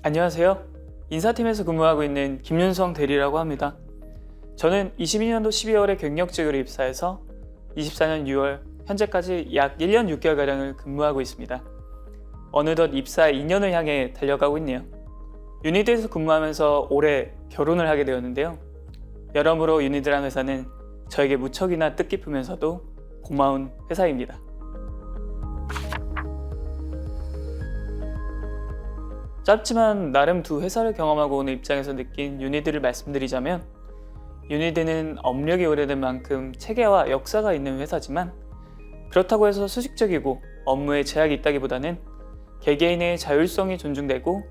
안녕하세요. 인사팀에서 근무하고 있는 김윤성 대리라고 합니다. 저는 22년도 12월에 경력직으로 입사해서 24년 6월 현재까지 약 1년 6개월가량을 근무하고 있습니다. 어느덧 입사 2년을 향해 달려가고 있네요. 유니드에서 근무하면서 올해 결혼을 하게 되었는데요. 여러모로 유니드라는 회사는 저에게 무척이나 뜻깊으면서도 고마운 회사입니다. 짧지만 나름 두 회사를 경험하고 오는 입장에서 느낀 유니드를 말씀드리자면, 유니드는 업력이 오래된 만큼 체계와 역사가 있는 회사지만 그렇다고 해서 수직적이고 업무에 제약이 있다기보다는 개개인의 자율성이 존중되고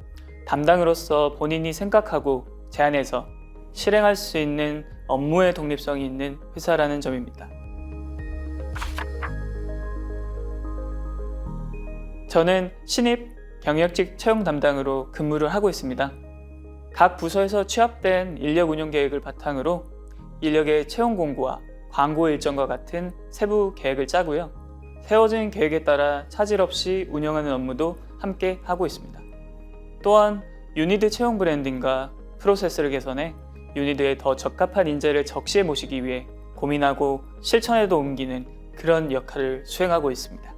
담당으로서 본인이 생각하고 제안해서 실행할 수 있는 업무의 독립성이 있는 회사라는 점입니다. 저는 신입 경력직 채용 담당으로 근무를 하고 있습니다. 각 부서에서 취합된 인력 운영 계획을 바탕으로 인력의 채용 공고와 광고 일정과 같은 세부 계획을 짜고요. 세워진 계획에 따라 차질 없이 운영하는 업무도 함께 하고 있습니다. 또한 유니드 채용 브랜딩과 프로세스를 개선해 유니드에 더 적합한 인재를 적시해 모시기 위해 고민하고 실천에도 옮기는 그런 역할을 수행하고 있습니다.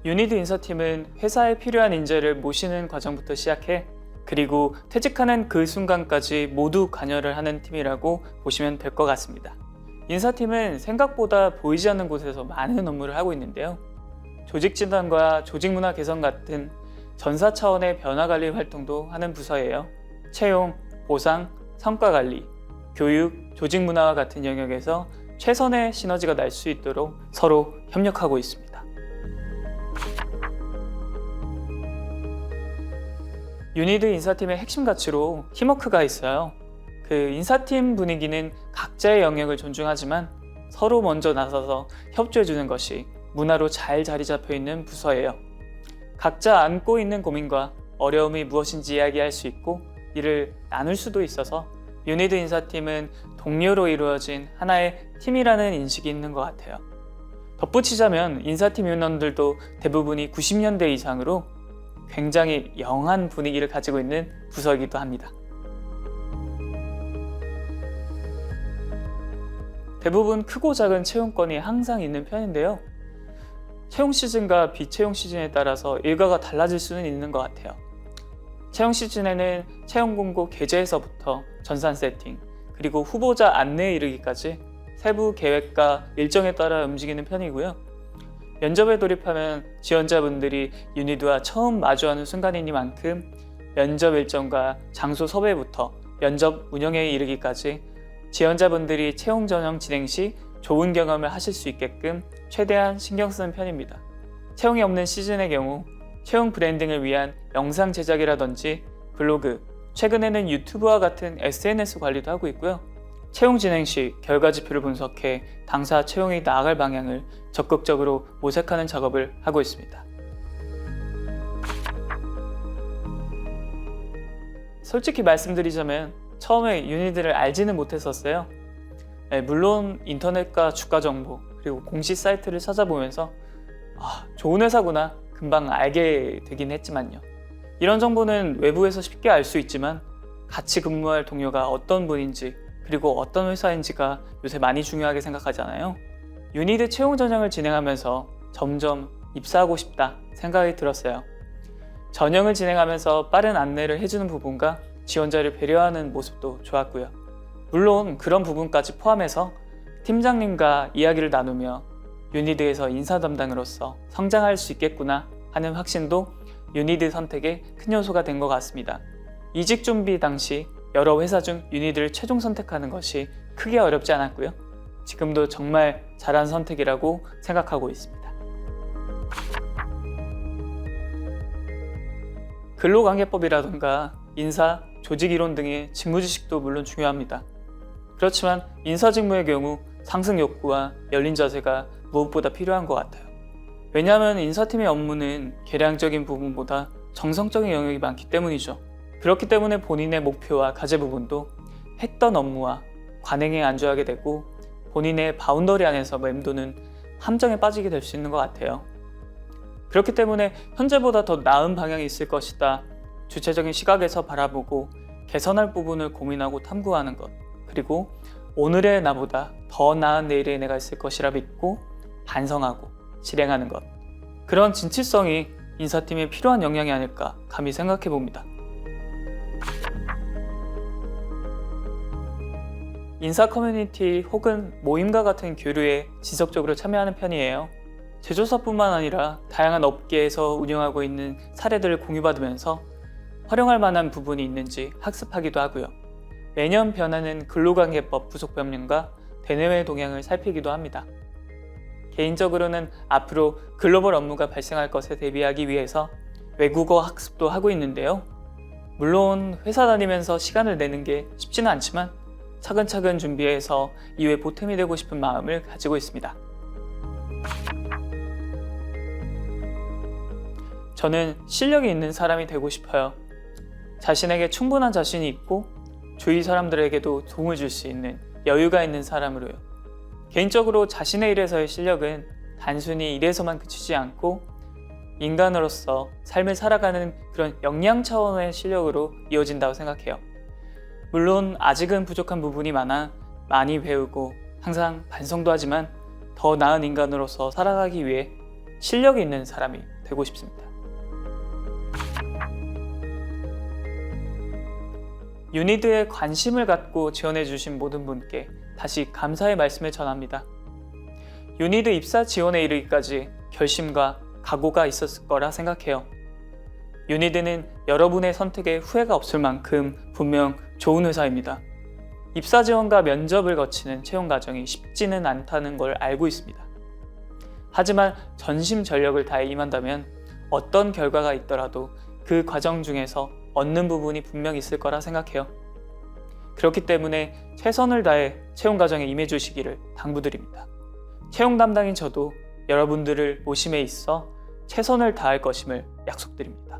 유니드 인사팀은 회사에 필요한 인재를 모시는 과정부터 시작해 그리고 퇴직하는 그 순간까지 모두 관여를 하는 팀이라고 보시면 될 것 같습니다. 인사팀은 생각보다 보이지 않는 곳에서 많은 업무를 하고 있는데요. 조직 진단과 조직 문화 개선 같은 전사 차원의 변화 관리 활동도 하는 부서예요. 채용, 보상, 성과 관리, 교육, 조직 문화와 같은 영역에서 최선의 시너지가 날 수 있도록 서로 협력하고 있습니다. 유니드 인사팀의 핵심 가치로 팀워크가 있어요. 그 인사팀 분위기는 각자의 영역을 존중하지만 서로 먼저 나서서 협조해주는 것이 문화로 잘 자리 잡혀 있는 부서예요. 각자 안고 있는 고민과 어려움이 무엇인지 이야기할 수 있고 이를 나눌 수도 있어서 유니드 인사팀은 동료로 이루어진 하나의 팀이라는 인식이 있는 것 같아요. 덧붙이자면 인사팀 인원들도 대부분이 90년대 이상으로 굉장히 영한 분위기를 가지고 있는 부서이기도 합니다. 대부분 크고 작은 채용건이 항상 있는 편인데요. 채용 시즌과 비채용 시즌에 따라서 일과가 달라질 수는 있는 것 같아요. 채용 시즌에는 채용 공고 게재에서부터 전산 세팅, 그리고 후보자 안내에 이르기까지 세부 계획과 일정에 따라 움직이는 편이고요. 면접에 돌입하면 지원자분들이 유니드와 처음 마주하는 순간이니만큼 면접 일정과 장소 섭외부터 면접 운영에 이르기까지 지원자분들이 채용 전형 진행 시 좋은 경험을 하실 수 있게끔 최대한 신경 쓰는 편입니다. 채용이 없는 시즌의 경우 채용 브랜딩을 위한 영상 제작이라든지 블로그, 최근에는 유튜브와 같은 SNS 관리도 하고 있고요. 채용 진행 시 결과 지표를 분석해 당사 채용이 나아갈 방향을 적극적으로 모색하는 작업을 하고 있습니다. 솔직히 말씀드리자면 처음에 유니드를 알지는 못했었어요. 물론 인터넷과 주가 정보 그리고 공식 사이트를 찾아보면서 좋은 회사구나 금방 알게 되긴 했지만요. 이런 정보는 외부에서 쉽게 알 수 있지만 같이 근무할 동료가 어떤 분인지 그리고 어떤 회사인지가 요새 많이 중요하게 생각하잖아요. 유니드 채용 전형을 진행하면서 점점 입사하고 싶다 생각이 들었어요. 전형을 진행하면서 빠른 안내를 해주는 부분과 지원자를 배려하는 모습도 좋았고요. 물론 그런 부분까지 포함해서 팀장님과 이야기를 나누며 유니드에서 인사 담당으로서 성장할 수 있겠구나 하는 확신도 유니드 선택의 큰 요소가 된 것 같습니다. 이직 준비 당시 여러 회사 중 유니드를 최종 선택하는 것이 크게 어렵지 않았고요. 지금도 정말 잘한 선택이라고 생각하고 있습니다. 근로관계법이라든가 인사, 조직이론 등의 직무지식도 물론 중요합니다. 그렇지만 인사직무의 경우 상승 욕구와 열린 자세가 무엇보다 필요한 것 같아요. 왜냐하면 인사팀의 업무는 계량적인 부분보다 정성적인 영역이 많기 때문이죠. 그렇기 때문에 본인의 목표와 과제 부분도 했던 업무와 관행에 안주하게 되고 본인의 바운더리 안에서 맴도는 함정에 빠지게 될 수 있는 것 같아요. 그렇기 때문에 현재보다 더 나은 방향이 있을 것이다. 주체적인 시각에서 바라보고 개선할 부분을 고민하고 탐구하는 것, 그리고 오늘의 나보다 더 나은 내일의 내가 있을 것이라 믿고 반성하고 실행하는 것, 그런 진취성이 인사팀에 필요한 역량이 아닐까 감히 생각해 봅니다. 인사 커뮤니티 혹은 모임과 같은 교류에 지속적으로 참여하는 편이에요. 제조사뿐만 아니라 다양한 업계에서 운영하고 있는 사례들을 공유받으면서 활용할 만한 부분이 있는지 학습하기도 하고요. 매년 변하는 근로관계법 부속 법령과 대내외 동향을 살피기도 합니다. 개인적으로는 앞으로 글로벌 업무가 발생할 것에 대비하기 위해서 외국어 학습도 하고 있는데요. 물론 회사 다니면서 시간을 내는 게 쉽지는 않지만 차근차근 준비해서 이후에 보탬이 되고 싶은 마음을 가지고 있습니다. 저는 실력이 있는 사람이 되고 싶어요. 자신에게 충분한 자신이 있고 주위 사람들에게도 도움을 줄 수 있는 여유가 있는 사람으로요. 개인적으로 자신의 일에서의 실력은 단순히 일에서만 그치지 않고 인간으로서 삶을 살아가는 그런 역량 차원의 실력으로 이어진다고 생각해요. 물론 아직은 부족한 부분이 많아 많이 배우고 항상 반성도 하지만 더 나은 인간으로서 살아가기 위해 실력이 있는 사람이 되고 싶습니다. 유니드에 관심을 갖고 지원해 주신 모든 분께 다시 감사의 말씀을 전합니다. 유니드 입사 지원에 이르기까지 결심과 각오가 있었을 거라 생각해요. 유니드는 여러분의 선택에 후회가 없을 만큼 분명 좋은 회사입니다. 입사 지원과 면접을 거치는 채용 과정이 쉽지는 않다는 걸 알고 있습니다. 하지만 전심전력을 다해 임한다면 어떤 결과가 있더라도 그 과정 중에서 얻는 부분이 분명 있을 거라 생각해요. 그렇기 때문에 최선을 다해 채용 과정에 임해 주시기를 당부드립니다. 채용 담당인 저도 여러분들을 모심에 있어 최선을 다할 것임을 약속드립니다.